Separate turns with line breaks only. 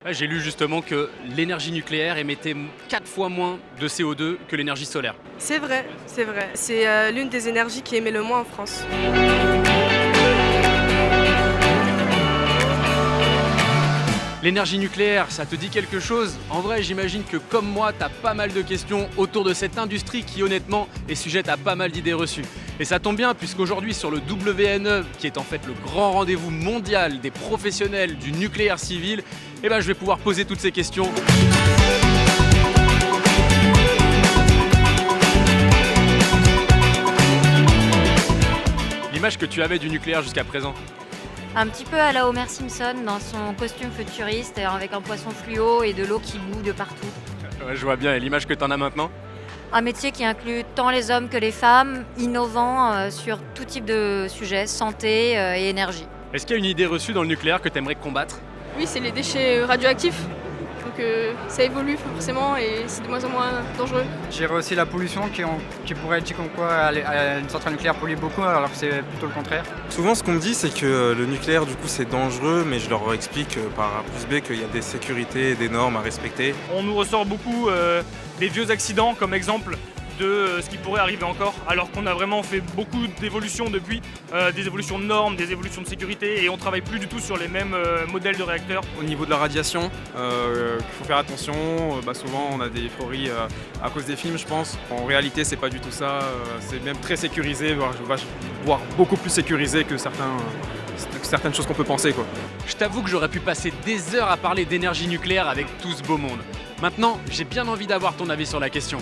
Ouais, j'ai lu justement que l'énergie nucléaire émettait 4 fois moins de CO2 que l'énergie solaire.
C'est vrai, c'est vrai. C'est l'une des énergies qui émet le moins en France.
L'énergie nucléaire, ça te dit quelque chose? En vrai, j'imagine que comme moi, t'as pas mal de questions autour de cette industrie qui honnêtement est sujette à pas mal d'idées reçues. Et ça tombe bien puisqu'aujourd'hui sur le WNE, qui est en fait le grand rendez-vous mondial des professionnels du nucléaire civil, je vais pouvoir poser toutes ces questions. L'image que tu avais du nucléaire jusqu'à présent?
Un petit peu à la Homer Simpson dans son costume futuriste avec un poisson fluo et de l'eau qui bout de partout.
Ouais, je vois bien, et l'image que t'en as maintenant?
Un métier qui inclut tant les hommes que les femmes, innovant sur tout type de sujets, santé et énergie.
Est-ce qu'il y a une idée reçue dans le nucléaire que t'aimerais combattre?
Oui, c'est les déchets radioactifs. Donc ça évolue forcément et c'est de moins en moins dangereux.
J'ai aussi la pollution qui pourrait être dit comme quoi une centrale nucléaire pollue beaucoup alors que c'est plutôt le contraire.
Souvent ce qu'on me dit c'est que le nucléaire du coup c'est dangereux, mais je leur explique par A plus B qu'il y a des sécurités et des normes à respecter.
On nous ressort beaucoup des vieux accidents comme exemple de ce qui pourrait arriver encore, alors qu'on a vraiment fait beaucoup d'évolutions depuis, des évolutions de normes, des évolutions de sécurité, et on travaille plus du tout sur les mêmes modèles de réacteurs.
Au niveau de la radiation, il faut faire attention, souvent on a des euphories à cause des films je pense. En réalité c'est pas du tout ça, c'est même très sécurisé, voire beaucoup plus sécurisé que certaines choses qu'on peut penser, quoi.
Je t'avoue que j'aurais pu passer des heures à parler d'énergie nucléaire avec tout ce beau monde. Maintenant, j'ai bien envie d'avoir ton avis sur la question.